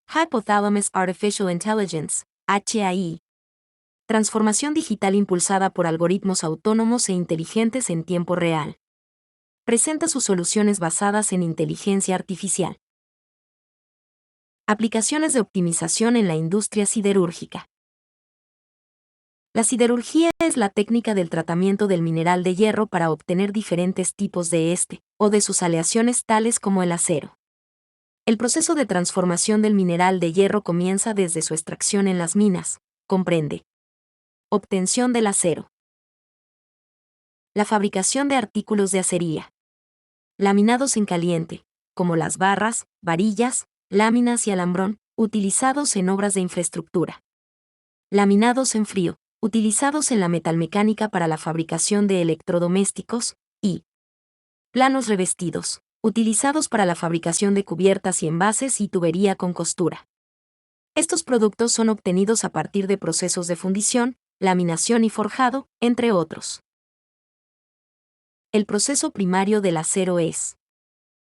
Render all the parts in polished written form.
Hypothalamus Artificial Intelligence, HAI. Transformación digital impulsada por algoritmos autónomos e inteligentes en tiempo real. Presenta sus soluciones basadas en inteligencia artificial. Aplicaciones de optimización en la industria siderúrgica. La siderurgia es la técnica del tratamiento del mineral de hierro para obtener diferentes tipos de este, o de sus aleaciones tales como el acero. El proceso de transformación del mineral de hierro comienza desde su extracción en las minas. Comprende: obtención del acero, la fabricación de artículos de acería, laminados en caliente, como las barras, varillas, láminas y alambrón, utilizados en obras de infraestructura, laminados en frío, utilizados en la metalmecánica para la fabricación de electrodomésticos, y planos revestidos, utilizados para la fabricación de cubiertas y envases y tubería con costura. Estos productos son obtenidos a partir de procesos de fundición, laminación y forjado, entre otros. El proceso primario del acero es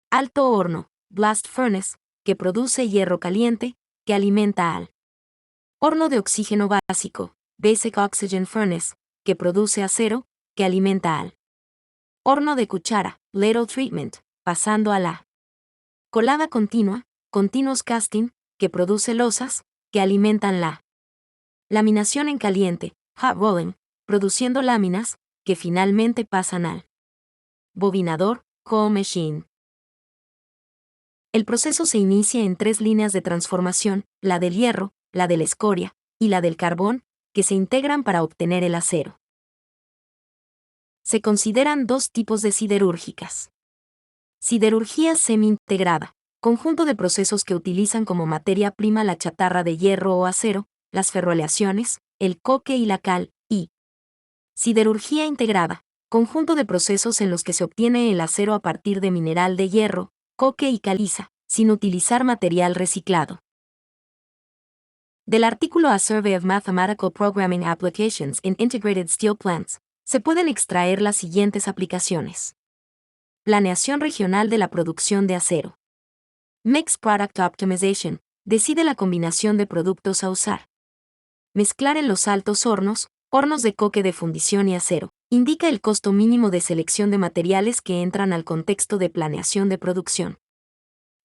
alto horno, blast furnace, que produce hierro caliente, que alimenta al horno de oxígeno básico, basic oxygen furnace, que produce acero, que alimenta al horno de cuchara, ladle treatment, pasando a la colada continua, continuous casting, que produce losas, que alimentan la laminación en caliente, hot rolling, produciendo láminas, que finalmente pasan al bobinador, cold machine. El proceso se inicia en 3 líneas de transformación, la del hierro, la de la escoria, y la del carbón, que se integran para obtener el acero. Se consideran 2 tipos de siderúrgicas. Siderurgia semi-integrada, conjunto de procesos que utilizan como materia prima la chatarra de hierro o acero, las ferroaleaciones, el coque y la cal, y siderurgia integrada, conjunto de procesos en los que se obtiene el acero a partir de mineral de hierro, coque y caliza, sin utilizar material reciclado. Del artículo A Survey of Mathematical Programming Applications in Integrated Steel Plants, se pueden extraer las siguientes aplicaciones. Planeación regional de la producción de acero. Mixed Product Optimization, decide la combinación de productos a usar. Mezclar en los altos hornos, hornos de coque de fundición y acero, indica el costo mínimo de selección de materiales que entran al contexto de planeación de producción.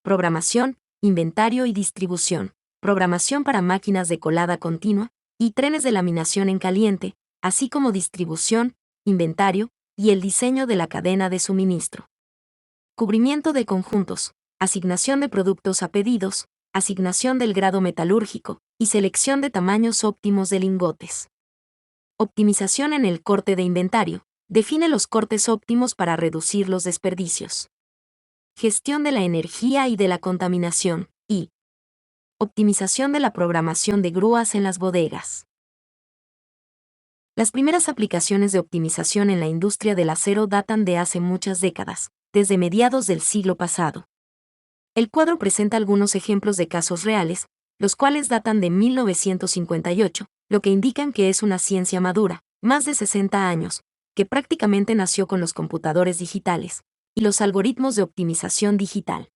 Programación, inventario y distribución. Programación para máquinas de colada continua y trenes de laminación en caliente, así como distribución, inventario y el diseño de la cadena de suministro. Cubrimiento de conjuntos, asignación de productos a pedidos, asignación del grado metalúrgico y selección de tamaños óptimos de lingotes. Optimización en el corte de inventario, define los cortes óptimos para reducir los desperdicios. Gestión de la energía y de la contaminación, y optimización de la programación de grúas en las bodegas. Las primeras aplicaciones de optimización en la industria del acero datan de hace muchas décadas, desde mediados del siglo pasado. El cuadro presenta algunos ejemplos de casos reales, los cuales datan de 1958, lo que indican que es una ciencia madura, más de 60 años, que prácticamente nació con los computadores digitales y los algoritmos de optimización digital.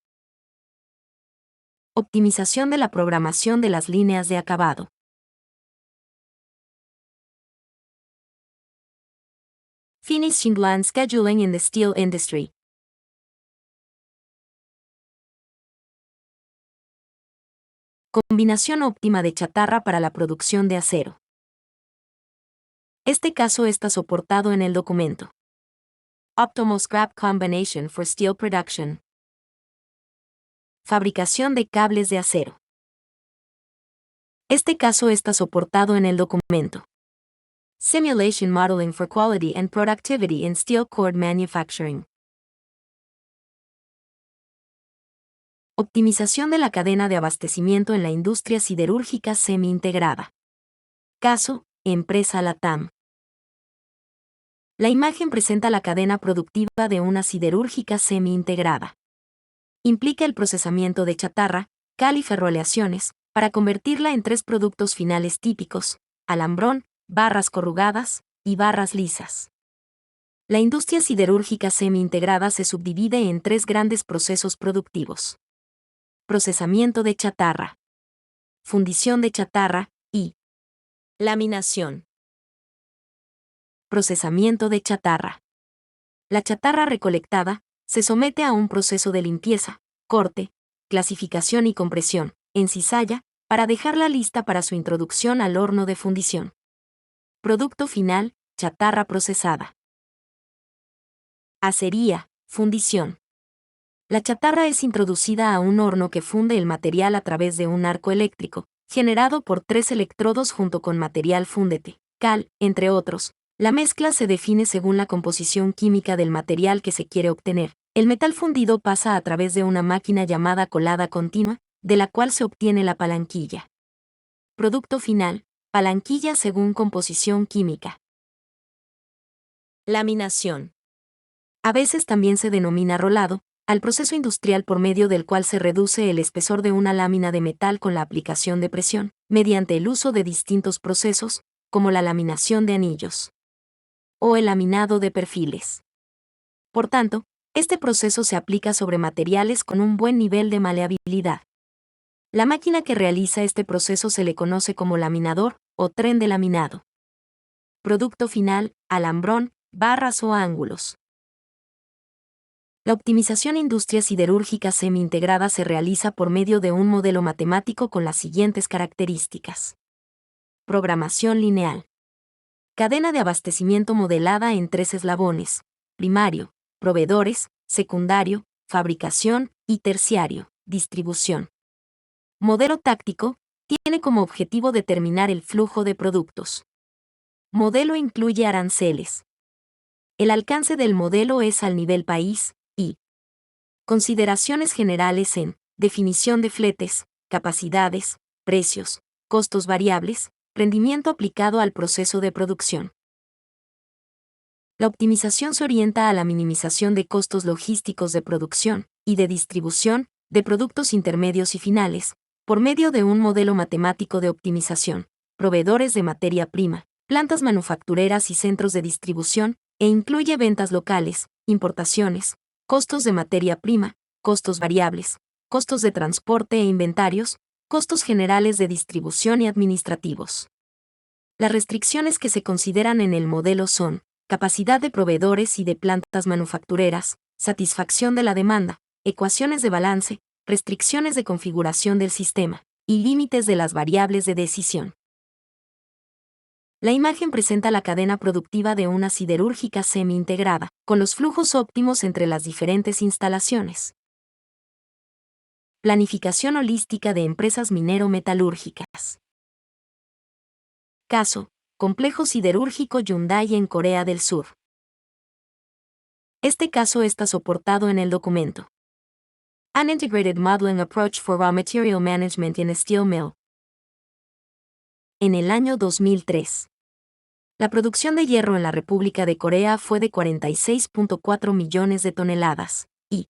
Optimización de la programación de las líneas de acabado. Finishing line scheduling in the steel industry. Combinación óptima de chatarra para la producción de acero. Este caso está soportado en el documento. Optimal Scrap Combination for Steel Production. Fabricación de cables de acero. Este caso está soportado en el documento. Simulation Modeling for Quality and Productivity in Steel Cord Manufacturing. Optimización de la cadena de abastecimiento en la industria siderúrgica semi-integrada. Caso, empresa Latam. La imagen presenta la cadena productiva de una siderúrgica semi-integrada. Implica el procesamiento de chatarra, cal y ferroaleaciones, para convertirla en 3 productos finales típicos: alambrón, barras corrugadas y barras lisas. La industria siderúrgica semi-integrada se subdivide en 3 grandes procesos productivos. Procesamiento de chatarra. fundición de chatarra y laminación. Procesamiento de chatarra. La chatarra recolectada se somete a un proceso de limpieza, corte, clasificación y compresión, en cizalla, para dejarla lista para su introducción al horno de fundición. Producto final, chatarra procesada. Acería, fundición. La chatarra es introducida a un horno que funde el material a través de un arco eléctrico, generado por 3 electrodos junto con material fúndete, cal, entre otros. La mezcla se define según la composición química del material que se quiere obtener. El metal fundido pasa a través de una máquina llamada colada continua, de la cual se obtiene la palanquilla. Producto final, palanquilla según composición química. Laminación. A veces también se denomina rolado, al proceso industrial por medio del cual se reduce el espesor de una lámina de metal con la aplicación de presión, mediante el uso de distintos procesos, como la laminación de anillos o el laminado de perfiles. Por tanto, este proceso se aplica sobre materiales con un buen nivel de maleabilidad. La máquina que realiza este proceso se le conoce como laminador o tren de laminado. Producto final, alambrón, barras o ángulos. La optimización industria siderúrgica semi-integrada se realiza por medio de un modelo matemático con las siguientes características. Programación lineal. Cadena de abastecimiento modelada en 3 eslabones: primario, proveedores, secundario, fabricación, y terciario, distribución. Modelo táctico, tiene como objetivo determinar el flujo de productos. Modelo incluye aranceles. El alcance del modelo es al nivel país, y consideraciones generales en definición de fletes, capacidades, precios, costos variables, rendimiento aplicado al proceso de producción. La optimización se orienta a la minimización de costos logísticos de producción y de distribución de productos intermedios y finales, por medio de un modelo matemático de optimización, proveedores de materia prima, plantas manufactureras y centros de distribución, e incluye ventas locales, importaciones, costos de materia prima, costos variables, costos de transporte e inventarios, costos generales de distribución y administrativos. Las restricciones que se consideran en el modelo son capacidad de proveedores y de plantas manufactureras, satisfacción de la demanda, ecuaciones de balance, restricciones de configuración del sistema, y límites de las variables de decisión. La imagen presenta la cadena productiva de una siderúrgica semi-integrada, con los flujos óptimos entre las diferentes instalaciones. Planificación holística de empresas minero-metalúrgicas. Caso: Complejo siderúrgico Hyundai en Corea del Sur. Este caso está soportado en el documento An Integrated Modeling Approach for Raw Material Management in a Steel Mill. En el año 2003, la producción de hierro en la República de Corea fue de 46.4 millones de toneladas, y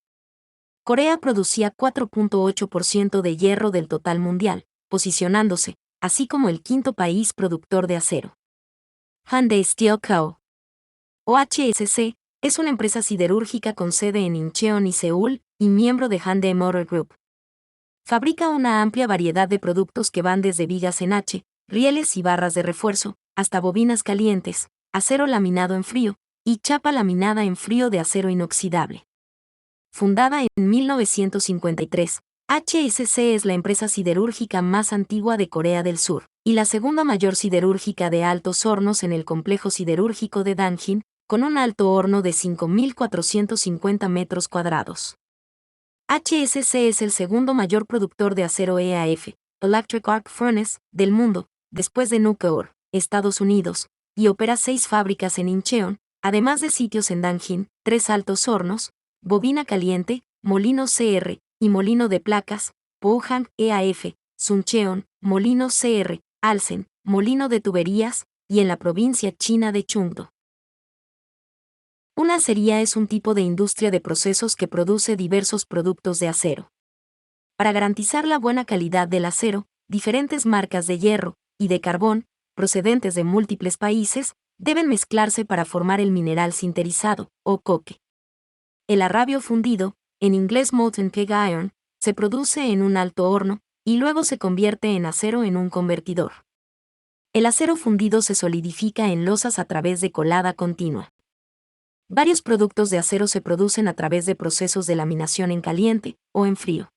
Corea producía 4.8% de hierro del total mundial, posicionándose, así como el quinto país productor de acero. Hyundai Steel Co. o HSC, es una empresa siderúrgica con sede en Incheon y Seúl, y miembro de Hyundai Motor Group. Fabrica una amplia variedad de productos que van desde vigas en H, rieles y barras de refuerzo, hasta bobinas calientes, acero laminado en frío, y chapa laminada en frío de acero inoxidable. Fundada en 1953, HSC es la empresa siderúrgica más antigua de Corea del Sur, y la segunda mayor siderúrgica de altos hornos en el complejo siderúrgico de Danjin, con un alto horno de 5.450 metros cuadrados. HSC es el segundo mayor productor de acero EAF, Electric Arc Furnace, del mundo, después de Nucor, Estados Unidos, y opera 6 fábricas en Incheon, además de sitios en Danjin, 3 altos hornos, bobina caliente, molino CR, y molino de placas, Pohang EAF, Suncheon, molino CR, Alsen, molino de tuberías, y en la provincia china de Chungdo. Una acería es un tipo de industria de procesos que produce diversos productos de acero. Para garantizar la buena calidad del acero, diferentes marcas de hierro y de carbón, procedentes de múltiples países, deben mezclarse para formar el mineral sinterizado, o coque. El arrabio fundido, en inglés molten pig iron, se produce en un alto horno, y luego se convierte en acero en un convertidor. El acero fundido se solidifica en losas a través de colada continua. Varios productos de acero se producen a través de procesos de laminación en caliente o en frío.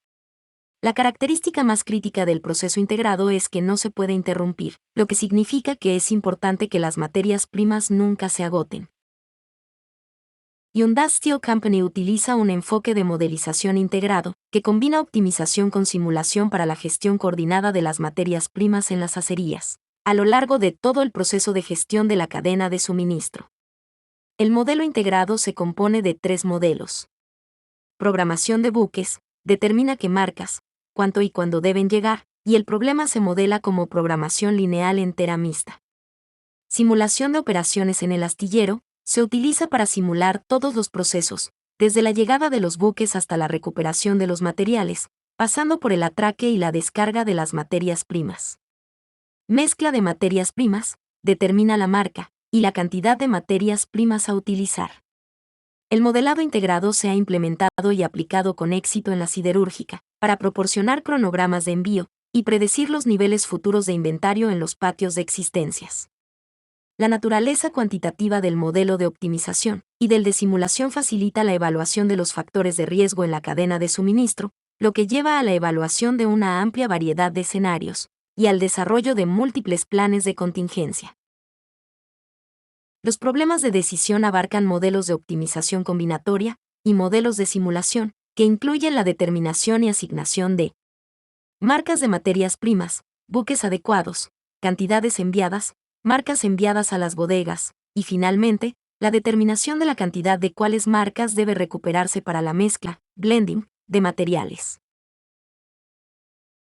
La característica más crítica del proceso integrado es que no se puede interrumpir, lo que significa que es importante que las materias primas nunca se agoten. Hyundai Steel Company utiliza un enfoque de modelización integrado, que combina optimización con simulación para la gestión coordinada de las materias primas en las acerías, a lo largo de todo el proceso de gestión de la cadena de suministro. El modelo integrado se compone de 3 modelos. Programación de buques, determina qué marcas, cuánto y cuándo deben llegar, y el problema se modela como programación lineal entera mixta. Simulación de operaciones en el astillero, se utiliza para simular todos los procesos, desde la llegada de los buques hasta la recuperación de los materiales, pasando por el atraque y la descarga de las materias primas. Mezcla de materias primas, determina la marca y la cantidad de materias primas a utilizar. El modelado integrado se ha implementado y aplicado con éxito en la siderúrgica, para proporcionar cronogramas de envío y predecir los niveles futuros de inventario en los patios de existencias. La naturaleza cuantitativa del modelo de optimización y del de simulación facilita la evaluación de los factores de riesgo en la cadena de suministro, lo que lleva a la evaluación de una amplia variedad de escenarios y al desarrollo de múltiples planes de contingencia. Los problemas de decisión abarcan modelos de optimización combinatoria y modelos de simulación, que incluyen la determinación y asignación de marcas de materias primas, buques adecuados, cantidades enviadas, marcas enviadas a las bodegas, y finalmente, la determinación de la cantidad de cuáles marcas debe recuperarse para la mezcla, blending, de materiales.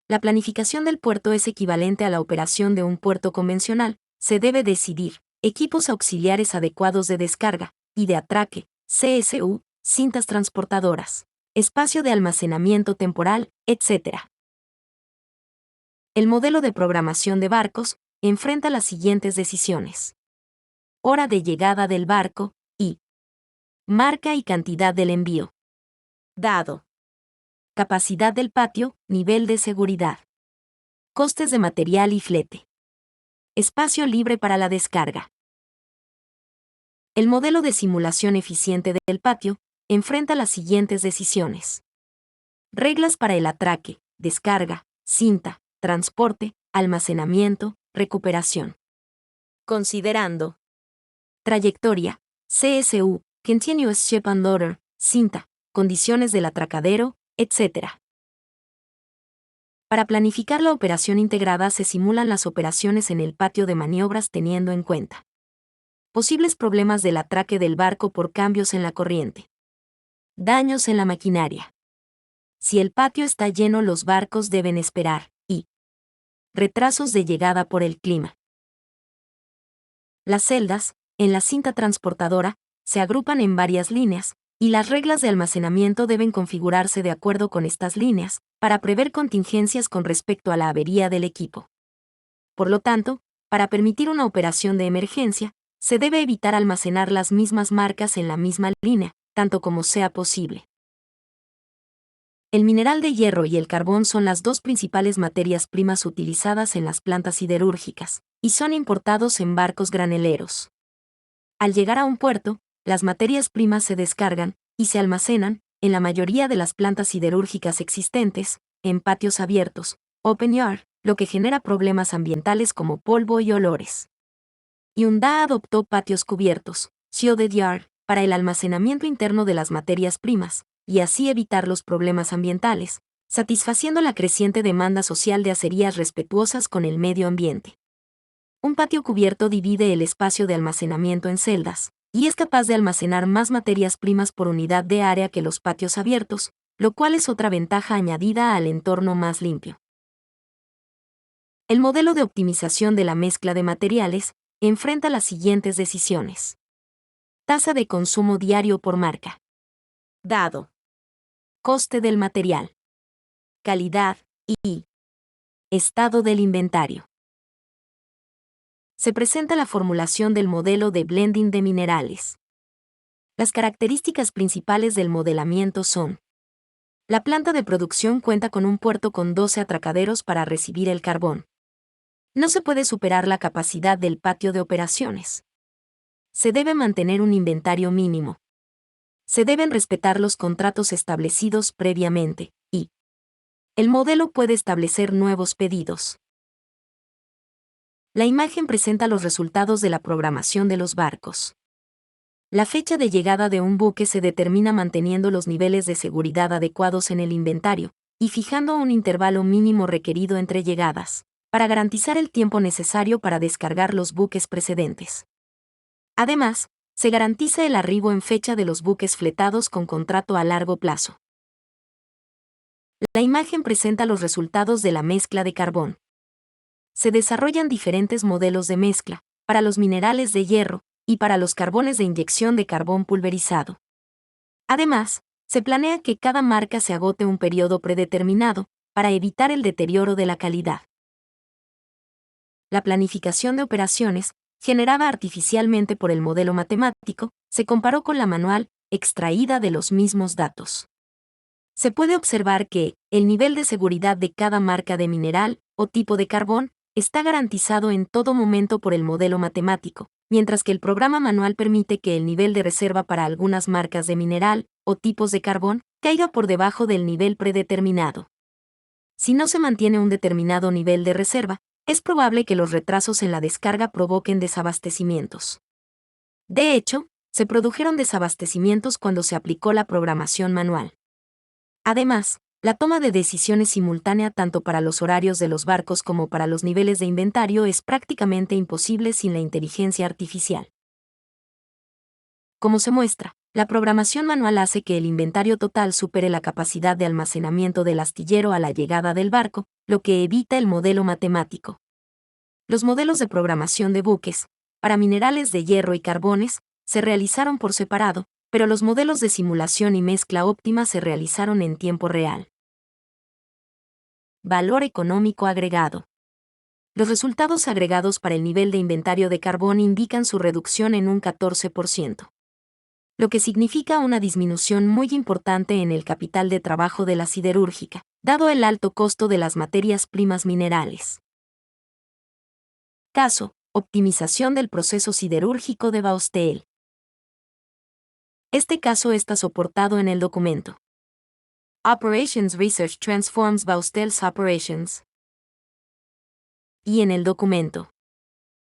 La planificación del puerto es equivalente a la operación de un puerto convencional. Se debe decidir equipos auxiliares adecuados de descarga y de atraque, CSU, cintas transportadoras, espacio de almacenamiento temporal, etc. El modelo de programación de barcos enfrenta las siguientes decisiones: hora de llegada del barco y marca y cantidad del envío. Dado. Capacidad del patio, nivel de seguridad. Costes de material y flete. Espacio libre para la descarga. El modelo de simulación eficiente del patio enfrenta las siguientes decisiones: reglas para el atraque, descarga, cinta, transporte, almacenamiento, recuperación. Considerando trayectoria, CSU, Continuous Ship and Order, cinta, condiciones del atracadero, etc. Para planificar la operación integrada se simulan las operaciones en el patio de maniobras teniendo en cuenta posibles problemas del atraque del barco por cambios en la corriente, daños en la maquinaria. Si el patio está lleno, los barcos deben esperar, y retrasos de llegada por el clima. Las celdas, en la cinta transportadora, se agrupan en varias líneas, y las reglas de almacenamiento deben configurarse de acuerdo con estas líneas, para prever contingencias con respecto a la avería del equipo. Por lo tanto, para permitir una operación de emergencia, se debe evitar almacenar las mismas marcas en la misma línea, tanto como sea posible. El mineral de hierro y el carbón son las 2 principales materias primas utilizadas en las plantas siderúrgicas, y son importados en barcos graneleros. Al llegar a un puerto, las materias primas se descargan y se almacenan, en la mayoría de las plantas siderúrgicas existentes, en patios abiertos, open yard, lo que genera problemas ambientales como polvo y olores. Hyundai adoptó patios cubiertos, shielded yard, para el almacenamiento interno de las materias primas, y así evitar los problemas ambientales, satisfaciendo la creciente demanda social de acerías respetuosas con el medio ambiente. Un patio cubierto divide el espacio de almacenamiento en celdas, y es capaz de almacenar más materias primas por unidad de área que los patios abiertos, lo cual es otra ventaja añadida al entorno más limpio. El modelo de optimización de la mezcla de materiales enfrenta las siguientes decisiones: tasa de consumo diario por marca. Dado. Coste del material. Calidad y estado del inventario. Se presenta la formulación del modelo de blending de minerales. Las características principales del modelamiento son: La planta de producción cuenta con un puerto con 12 atracaderos para recibir el carbón. No se puede superar la capacidad del patio de operaciones. Se debe mantener un inventario mínimo. Se deben respetar los contratos establecidos previamente, y el modelo puede establecer nuevos pedidos. La imagen presenta los resultados de la programación de los barcos. La fecha de llegada de un buque se determina manteniendo los niveles de seguridad adecuados en el inventario y fijando un intervalo mínimo requerido entre llegadas, para garantizar el tiempo necesario para descargar los buques precedentes. Además, se garantiza el arribo en fecha de los buques fletados con contrato a largo plazo. La imagen presenta los resultados de la mezcla de carbón. Se desarrollan diferentes modelos de mezcla, para los minerales de hierro, y para los carbones de inyección de carbón pulverizado. Además, se planea que cada marca se agote un periodo predeterminado, para evitar el deterioro de la calidad. La planificación de operaciones, generada artificialmente por el modelo matemático, se comparó con la manual, extraída de los mismos datos. Se puede observar que el nivel de seguridad de cada marca de mineral o tipo de carbón está garantizado en todo momento por el modelo matemático, mientras que el programa manual permite que el nivel de reserva para algunas marcas de mineral o tipos de carbón caiga por debajo del nivel predeterminado. Si no se mantiene un determinado nivel de reserva, es probable que los retrasos en la descarga provoquen desabastecimientos. De hecho, se produjeron desabastecimientos cuando se aplicó la programación manual. Además, la toma de decisiones simultánea tanto para los horarios de los barcos como para los niveles de inventario es prácticamente imposible sin la inteligencia artificial. Como se muestra, la programación manual hace que el inventario total supere la capacidad de almacenamiento del astillero a la llegada del barco, lo que evita el modelo matemático. Los modelos de programación de buques, para minerales de hierro y carbones, se realizaron por separado, pero los modelos de simulación y mezcla óptima se realizaron en tiempo real. Valor económico agregado. Los resultados agregados para el nivel de inventario de carbón indican su reducción en un 14%, lo que significa una disminución muy importante en el capital de trabajo de la siderúrgica, dado el alto costo de las materias primas minerales. Caso: optimización del proceso siderúrgico de Baustel. Este caso está soportado en el documento. Operations Research Transforms Baustel's Operations. Y en el documento.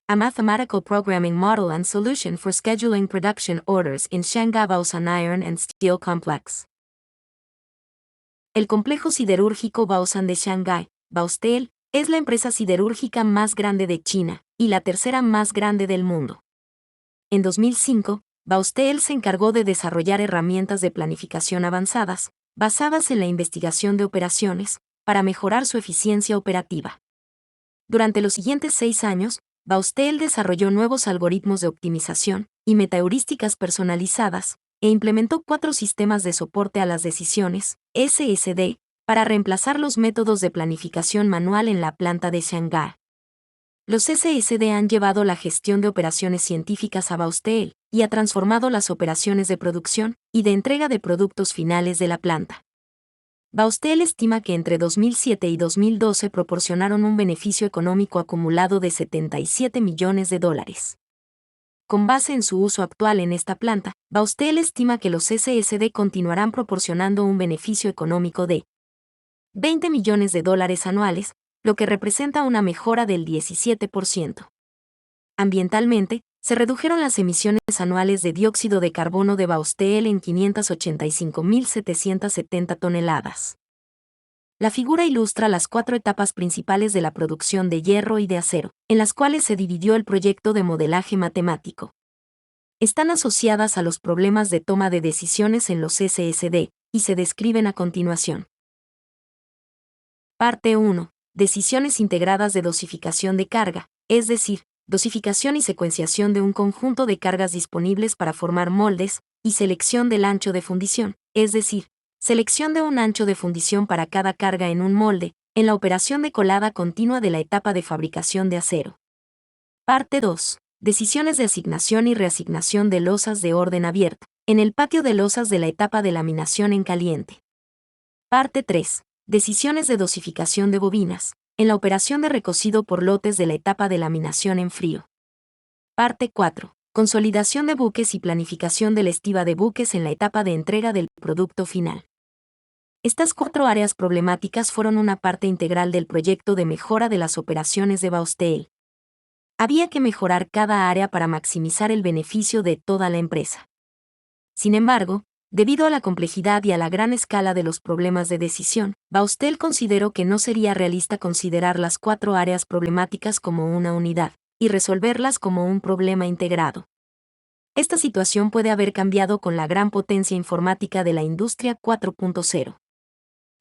A Mathematical Programming Model and Solution for Scheduling Production Orders in Shanghai Baosan Iron and Steel Complex. El complejo siderúrgico Baosan de Shanghái, Baustel, es la empresa siderúrgica más grande de China, y la tercera más grande del mundo. En 2005, Baustel se encargó de desarrollar herramientas de planificación avanzadas, basadas en la investigación de operaciones, para mejorar su eficiencia operativa. Durante los siguientes 6 años, Baustel desarrolló nuevos algoritmos de optimización y metaheurísticas personalizadas, e implementó 4 sistemas de soporte a las decisiones, SSD, para reemplazar los métodos de planificación manual en la planta de Shanghái. Los SSD han llevado la gestión de operaciones científicas a Baustel, y ha transformado las operaciones de producción y de entrega de productos finales de la planta. Baustel estima que entre 2007 y 2012 proporcionaron un beneficio económico acumulado de $77 millones. Con base en su uso actual en esta planta, Baustel estima que los SSD continuarán proporcionando un beneficio económico de $20 millones anuales, lo que representa una mejora del 17%. Ambientalmente, se redujeron las emisiones anuales de dióxido de carbono de Baustel en 585.770 toneladas. La figura ilustra las 4 etapas principales de la producción de hierro y de acero, en las cuales se dividió el proyecto de modelaje matemático. Están asociadas a los problemas de toma de decisiones en los SSD, y se describen a continuación. Parte 1. Decisiones integradas de dosificación de carga, es decir, dosificación y secuenciación de un conjunto de cargas disponibles para formar moldes, y selección del ancho de fundición, es decir, selección de un ancho de fundición para cada carga en un molde, en la operación de colada continua de la etapa de fabricación de acero. Parte 2. Decisiones de asignación y reasignación de losas de orden abierto, en el patio de losas de la etapa de laminación en caliente. Parte 3. Decisiones de dosificación de bobinas, en la operación de recocido por lotes de la etapa de laminación en frío. Parte 4. Consolidación de buques y planificación de la estiva de buques en la etapa de entrega del producto final. Estas 4 áreas problemáticas fueron una parte integral del proyecto de mejora de las operaciones de Bausteel. Había que mejorar cada área para maximizar el beneficio de toda la empresa. Sin embargo, debido a la complejidad y a la gran escala de los problemas de decisión, Bausteel consideró que no sería realista considerar las 4 áreas problemáticas como una unidad y resolverlas como un problema integrado. Esta situación puede haber cambiado con la gran potencia informática de la industria 4.0.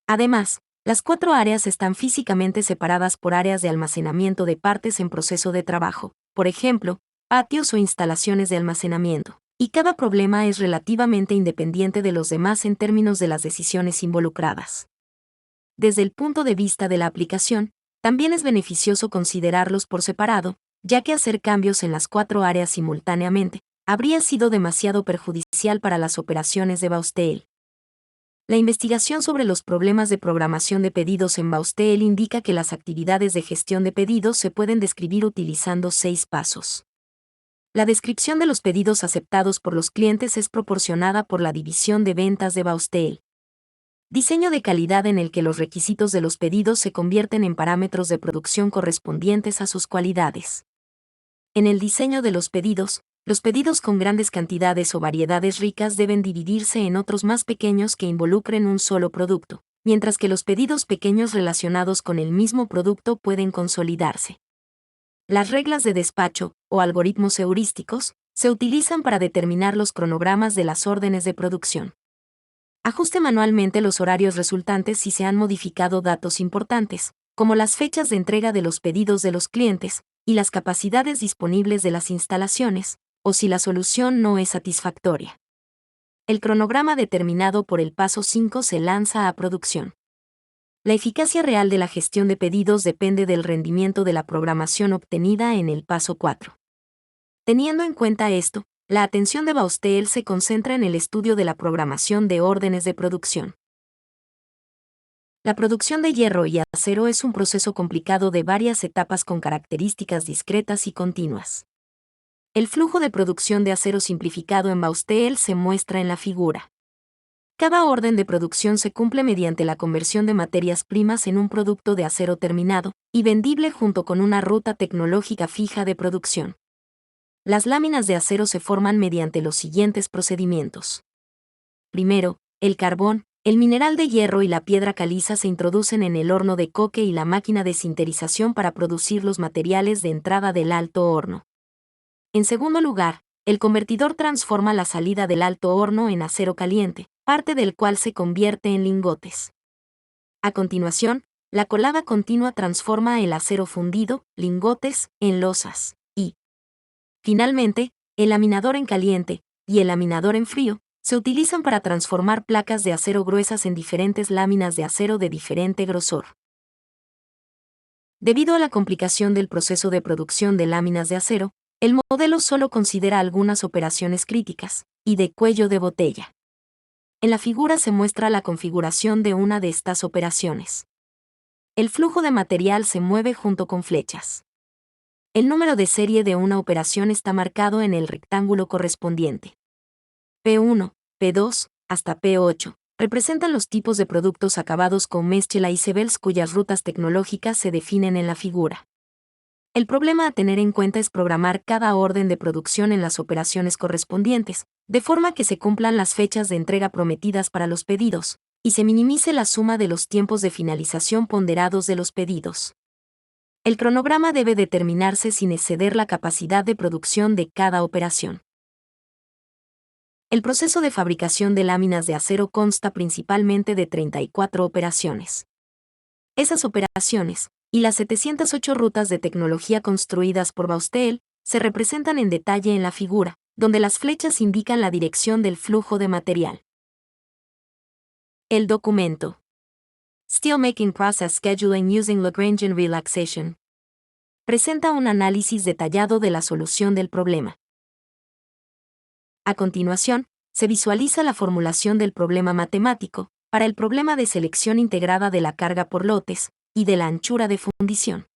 Además, las 4 áreas están físicamente separadas por áreas de almacenamiento de partes en proceso de trabajo, por ejemplo, patios o instalaciones de almacenamiento, y cada problema es relativamente independiente de los demás en términos de las decisiones involucradas. Desde el punto de vista de la aplicación, también es beneficioso considerarlos por separado, ya que hacer cambios en las 4 áreas simultáneamente habría sido demasiado perjudicial para las operaciones de Bausteel. La investigación sobre los problemas de programación de pedidos en Bausteel indica que las actividades de gestión de pedidos se pueden describir utilizando 6 pasos. La descripción de los pedidos aceptados por los clientes es proporcionada por la división de ventas de Bausteel. Diseño de calidad en el que los requisitos de los pedidos se convierten en parámetros de producción correspondientes a sus cualidades. En el diseño de los pedidos con grandes cantidades o variedades ricas deben dividirse en otros más pequeños que involucren un solo producto, mientras que los pedidos pequeños relacionados con el mismo producto pueden consolidarse. Las reglas de despacho, o algoritmos heurísticos, se utilizan para determinar los cronogramas de las órdenes de producción. Ajuste manualmente los horarios resultantes si se han modificado datos importantes, como las fechas de entrega de los pedidos de los clientes y las capacidades disponibles de las instalaciones, o si la solución no es satisfactoria. El cronograma determinado por el paso 5 se lanza a producción. La eficacia real de la gestión de pedidos depende del rendimiento de la programación obtenida en el paso 4. Teniendo en cuenta esto, la atención de Bausteel se concentra en el estudio de la programación de órdenes de producción. La producción de hierro y acero es un proceso complicado de varias etapas con características discretas y continuas. El flujo de producción de acero simplificado en Bausteel se muestra en la figura. Cada orden de producción se cumple mediante la conversión de materias primas en un producto de acero terminado y vendible junto con una ruta tecnológica fija de producción. Las láminas de acero se forman mediante los siguientes procedimientos. Primero, el carbón, el mineral de hierro y la piedra caliza se introducen en el horno de coque y la máquina de sinterización para producir los materiales de entrada del alto horno. En segundo lugar, el convertidor transforma la salida del alto horno en acero caliente, parte del cual se convierte en lingotes. A continuación, la colada continua transforma el acero fundido, lingotes, en losas, y, finalmente, el laminador en caliente y el laminador en frío se utilizan para transformar placas de acero gruesas en diferentes láminas de acero de diferente grosor. Debido a la complicación del proceso de producción de láminas de acero, el modelo solo considera algunas operaciones críticas y de cuello de botella. En la figura se muestra la configuración de una de estas operaciones. El flujo de material se mueve junto con flechas. El número de serie de una operación está marcado en el rectángulo correspondiente. P1, P2, hasta P8, representan los tipos de productos acabados con Meschel y Sebels cuyas rutas tecnológicas se definen en la figura. El problema a tener en cuenta es programar cada orden de producción en las operaciones correspondientes, de forma que se cumplan las fechas de entrega prometidas para los pedidos, y se minimice la suma de los tiempos de finalización ponderados de los pedidos. El cronograma debe determinarse sin exceder la capacidad de producción de cada operación. El proceso de fabricación de láminas de acero consta principalmente de 34 operaciones. Esas operaciones, y las 708 rutas de tecnología construidas por Bausteel, se representan en detalle en la figura, donde las flechas indican la dirección del flujo de material. El documento Steelmaking Process Scheduling Using Lagrangian Relaxation presenta un análisis detallado de la solución del problema. A continuación, se visualiza la formulación del problema matemático, para el problema de selección integrada de la carga por lotes y de la anchura de fundición.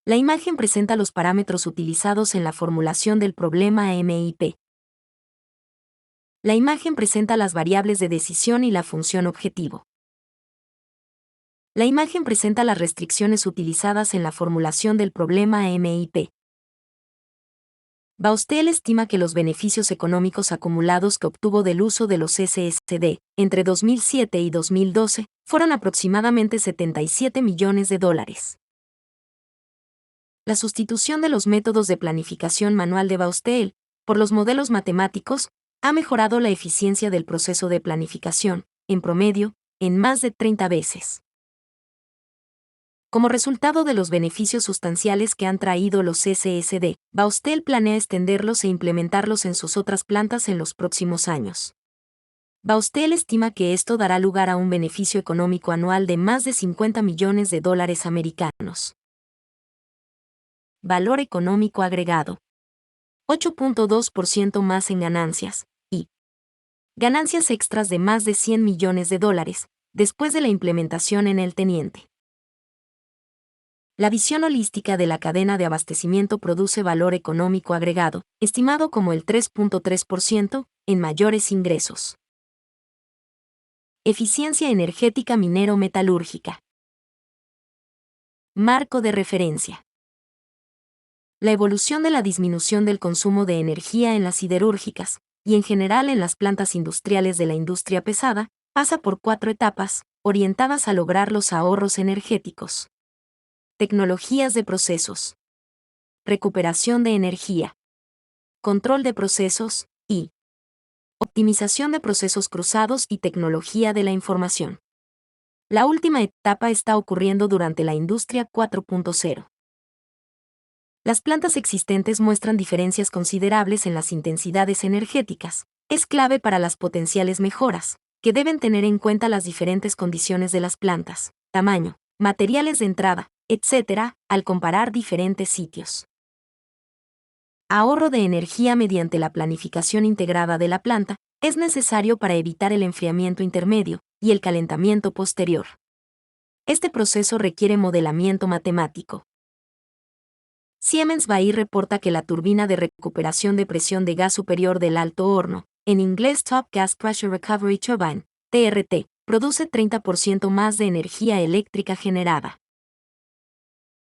La imagen presenta los parámetros utilizados en la formulación del problema MIP. La imagen presenta las variables de decisión y la función objetivo. La imagen presenta las restricciones utilizadas en la formulación del problema MIP. Baustel estima que los beneficios económicos acumulados que obtuvo del uso de los SSD entre 2007 y 2012 fueron aproximadamente $77 millones. La sustitución de los métodos de planificación manual de Baustel por los modelos matemáticos ha mejorado la eficiencia del proceso de planificación, en promedio, en más de 30 veces. Como resultado de los beneficios sustanciales que han traído los SSD, Baustel planea extenderlos e implementarlos en sus otras plantas en los próximos años. Baustel estima que esto dará lugar a un beneficio económico anual de más de $50 millones americanos. Valor económico agregado. 8.2% más en ganancias, y ganancias extras de más de $100 millones, después de la implementación en el teniente. La visión holística de la cadena de abastecimiento produce valor económico agregado, estimado como el 3.3%, en mayores ingresos. Eficiencia energética minero-metalúrgica. Marco de referencia. La evolución de la disminución del consumo de energía en las siderúrgicas, y en general en las plantas industriales de la industria pesada, pasa por 4 etapas, orientadas a lograr los ahorros energéticos. Tecnologías de procesos. Recuperación de energía. Control de procesos, y optimización de procesos cruzados y tecnología de la información. La última etapa está ocurriendo durante la industria 4.0. Las plantas existentes muestran diferencias considerables en las intensidades energéticas. Es clave para las potenciales mejoras, que deben tener en cuenta las diferentes condiciones de las plantas, tamaño, materiales de entrada, etc., al comparar diferentes sitios. Ahorro de energía mediante la planificación integrada de la planta es necesario para evitar el enfriamiento intermedio y el calentamiento posterior. Este proceso requiere modelamiento matemático. Siemens Bailly reporta que la turbina de recuperación de presión de gas superior del alto horno, en inglés Top Gas Pressure Recovery Turbine, TRT, produce 30% más de energía eléctrica generada.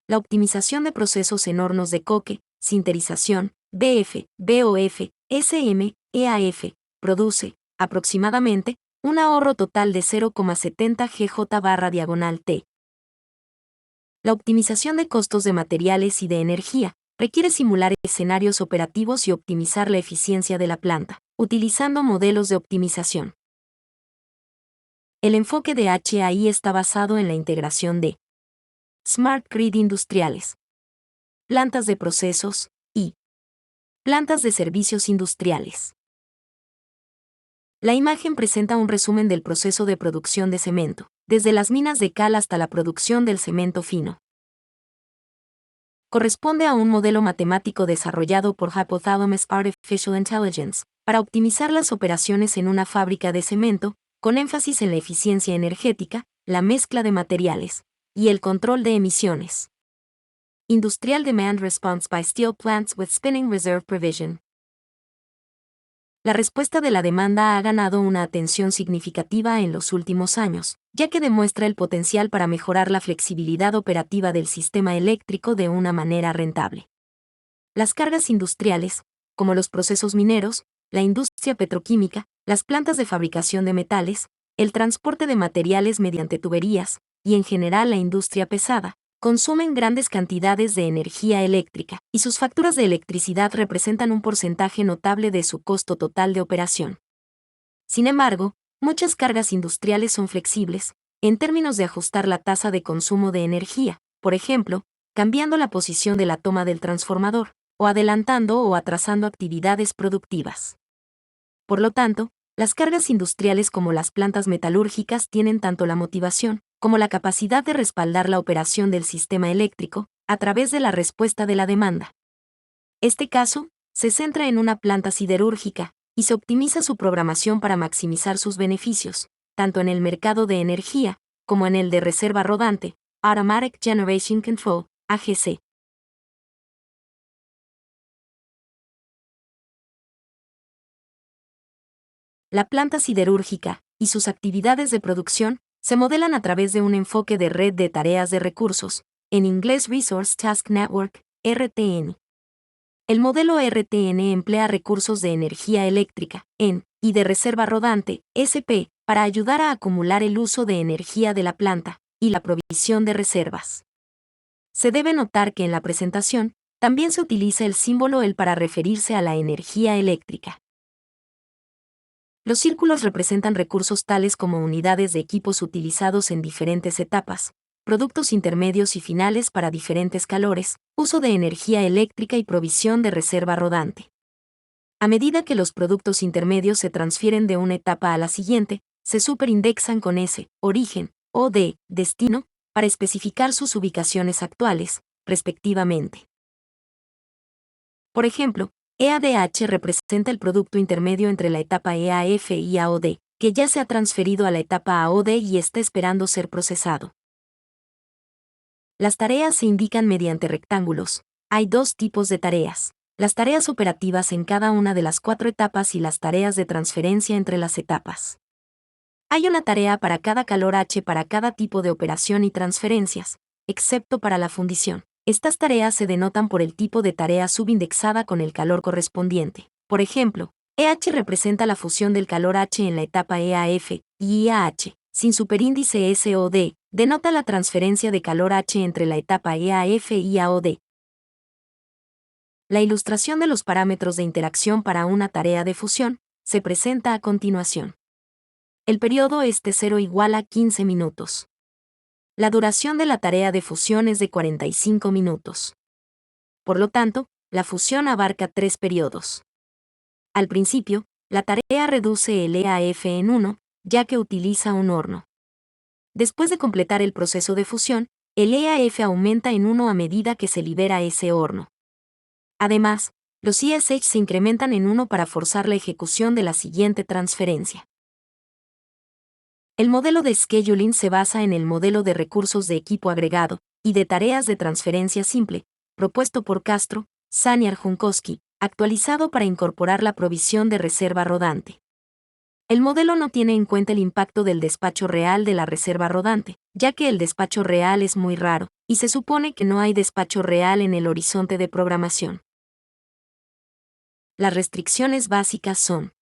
La optimización de procesos en hornos de coque, sinterización, BF, BOF, SM, EAF, produce, aproximadamente, un ahorro total de 0,70 GJ/T. La optimización de costos de materiales y de energía requiere simular escenarios operativos y optimizar la eficiencia de la planta, utilizando modelos de optimización. El enfoque de HAI está basado en la integración de Smart Grid industriales, plantas de procesos y plantas de servicios industriales. La imagen presenta un resumen del proceso de producción de cemento, desde las minas de cal hasta la producción del cemento fino. Corresponde a un modelo matemático desarrollado por Hypothalamus Artificial Intelligence, para optimizar las operaciones en una fábrica de cemento, con énfasis en la eficiencia energética, la mezcla de materiales y el control de emisiones. Industrial Demand Response by Steel Plants with Spinning Reserve Provision. La respuesta de la demanda ha ganado una atención significativa en los últimos años, ya que demuestra el potencial para mejorar la flexibilidad operativa del sistema eléctrico de una manera rentable. Las cargas industriales, como los procesos mineros, la industria petroquímica, las plantas de fabricación de metales, el transporte de materiales mediante tuberías, y en general la industria pesada, consumen grandes cantidades de energía eléctrica, y sus facturas de electricidad representan un porcentaje notable de su costo total de operación. Sin embargo, muchas cargas industriales son flexibles, en términos de ajustar la tasa de consumo de energía, por ejemplo, cambiando la posición de la toma del transformador, o adelantando o atrasando actividades productivas. Por lo tanto, las cargas industriales como las plantas metalúrgicas tienen tanto la motivación como la capacidad de respaldar la operación del sistema eléctrico a través de la respuesta de la demanda. Este caso se centra en una planta siderúrgica y se optimiza su programación para maximizar sus beneficios, tanto en el mercado de energía, como en el de reserva rodante, Automatic Generation Control, AGC. La planta siderúrgica y sus actividades de producción se modelan a través de un enfoque de red de tareas de recursos, en inglés Resource Task Network, RTN. El modelo RTN emplea recursos de energía eléctrica, y de reserva rodante, SP, para ayudar a acumular el uso de energía de la planta y la provisión de reservas. Se debe notar que en la presentación también se utiliza el símbolo EL para referirse a la energía eléctrica. Los círculos representan recursos tales como unidades de equipos utilizados en diferentes etapas, productos intermedios y finales para diferentes calores, uso de energía eléctrica y provisión de reserva rodante. A medida que los productos intermedios se transfieren de una etapa a la siguiente, se superindexan con S, origen, o D, destino, para especificar sus ubicaciones actuales, respectivamente. Por ejemplo, EADH representa el producto intermedio entre la etapa EAF y AOD, que ya se ha transferido a la etapa AOD y está esperando ser procesado. Las tareas se indican mediante rectángulos. Hay dos tipos de tareas: las tareas operativas en cada una de las 4 etapas y las tareas de transferencia entre las etapas. Hay una tarea para cada calor H para cada tipo de operación y transferencias, excepto para la fundición. Estas tareas se denotan por el tipo de tarea subindexada con el calor correspondiente. Por ejemplo, EH representa la fusión del calor H en la etapa EAF, y IAH, sin superíndice SOD, denota la transferencia de calor H entre la etapa EAF y AOD. La ilustración de los parámetros de interacción para una tarea de fusión se presenta a continuación. El periodo es T0 igual a 15 minutos. La duración de la tarea de fusión es de 45 minutos. Por lo tanto, la fusión abarca 3 periodos. Al principio, la tarea reduce el EAF en 1, ya que utiliza un horno. Después de completar el proceso de fusión, el EAF aumenta en 1 a medida que se libera ese horno. Además, los ESH se incrementan en 1 para forzar la ejecución de la siguiente transferencia. El modelo de scheduling se basa en el modelo de recursos de equipo agregado y de tareas de transferencia simple, propuesto por Castro, Saniar-Junkowski, actualizado para incorporar la provisión de reserva rodante. El modelo no tiene en cuenta el impacto del despacho real de la reserva rodante, ya que el despacho real es muy raro, y se supone que no hay despacho real en el horizonte de programación. Las restricciones básicas son: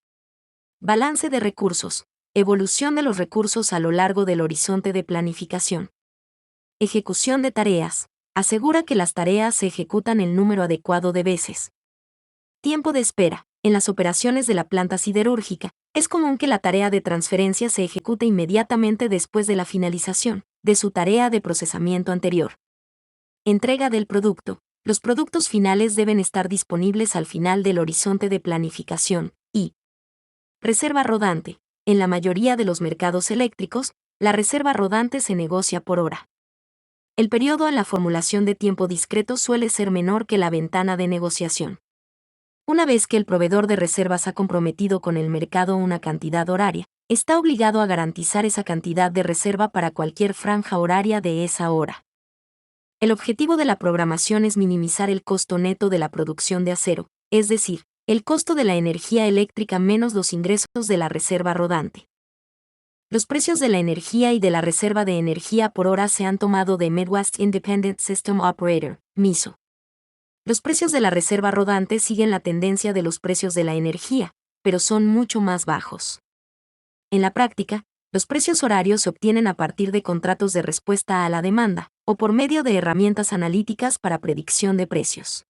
balance de recursos, evolución de los recursos a lo largo del horizonte de planificación. Ejecución de tareas, asegura que las tareas se ejecutan el número adecuado de veces. Tiempo de espera, en las operaciones de la planta siderúrgica, es común que la tarea de transferencia se ejecute inmediatamente después de la finalización de su tarea de procesamiento anterior. Entrega del producto. Los productos finales deben estar disponibles al final del horizonte de planificación, y reserva rodante. En la mayoría de los mercados eléctricos, la reserva rodante se negocia por hora. El periodo en la formulación de tiempo discreto suele ser menor que la ventana de negociación. Una vez que el proveedor de reservas ha comprometido con el mercado una cantidad horaria, está obligado a garantizar esa cantidad de reserva para cualquier franja horaria de esa hora. El objetivo de la programación es minimizar el costo neto de la producción de acero, es decir, el costo de la energía eléctrica menos los ingresos de la reserva rodante. Los precios de la energía y de la reserva de energía por hora se han tomado de Midwest Independent System Operator, MISO. Los precios de la reserva rodante siguen la tendencia de los precios de la energía, pero son mucho más bajos. En la práctica, los precios horarios se obtienen a partir de contratos de respuesta a la demanda, o por medio de herramientas analíticas para predicción de precios.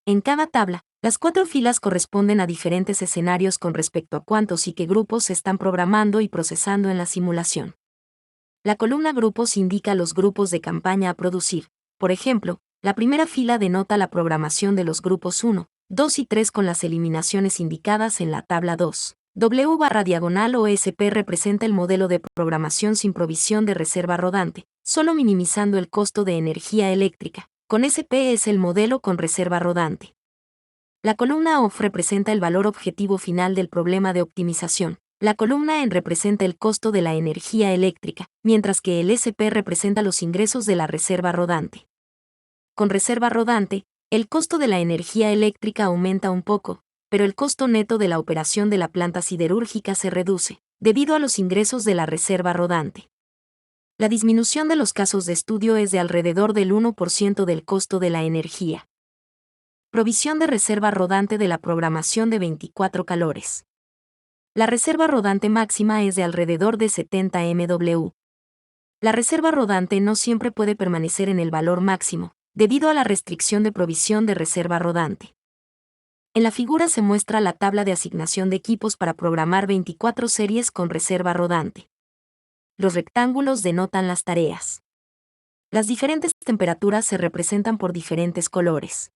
En cada tabla, las 4 filas corresponden a diferentes escenarios con respecto a cuántos y qué grupos se están programando y procesando en la simulación. La columna grupos indica los grupos de campaña a producir. Por ejemplo, la primera fila denota la programación de los grupos 1, 2 y 3 con las eliminaciones indicadas en la tabla 2. W/OSP representa el modelo de programación sin provisión de reserva rodante, solo minimizando el costo de energía eléctrica. Con SP es el modelo con reserva rodante. La columna OFF representa el valor objetivo final del problema de optimización, La columna en representa el costo de la energía eléctrica, mientras que el SP representa los ingresos de la reserva rodante. Con reserva rodante, el costo de la energía eléctrica aumenta un poco, pero el costo neto de la operación de la planta siderúrgica se reduce, debido a los ingresos de la reserva rodante. La disminución de los casos de estudio es de alrededor del 1% del costo de la energía. Provisión de reserva rodante de la programación de 24 calores. La reserva rodante máxima es de alrededor de 70 MW. La reserva rodante no siempre puede permanecer en el valor máximo, debido a la restricción de provisión de reserva rodante. En la figura se muestra la tabla de asignación de equipos para programar 24 series con reserva rodante. Los rectángulos denotan las tareas. Las diferentes temperaturas se representan por diferentes colores.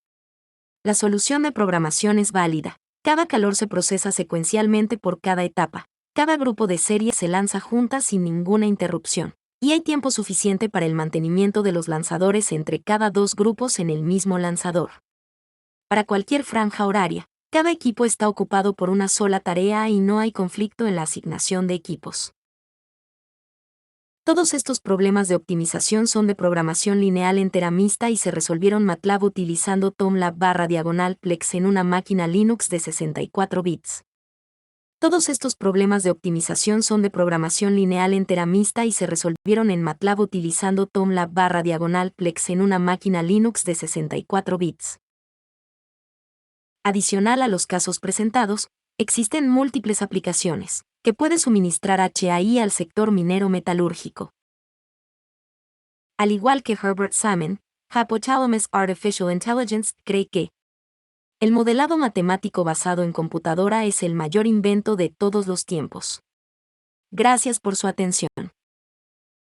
La solución de programación es válida. Cada calor se procesa secuencialmente por cada etapa. Cada grupo de series se lanza juntas sin ninguna interrupción. Y hay tiempo suficiente para el mantenimiento de los lanzadores entre cada dos grupos en el mismo lanzador. Para cualquier franja horaria, cada equipo está ocupado por una sola tarea y no hay conflicto en la asignación de equipos. Todos estos problemas de optimización son de programación lineal entera mixta y se resolvieron MATLAB utilizando TOMLAB/Plex en una máquina Linux de 64 bits. Todos estos problemas de optimización son de programación lineal entera mixta y se resolvieron en MATLAB utilizando TOMLAB/Plex en una máquina Linux de 64 bits. Adicional a los casos presentados, existen múltiples aplicaciones que puede suministrar HAI al sector minero metalúrgico. Al igual que Herbert Salmon, Hypothalamus Artificial Intelligence cree que el modelado matemático basado en computadora es el mayor invento de todos los tiempos. Gracias por su atención.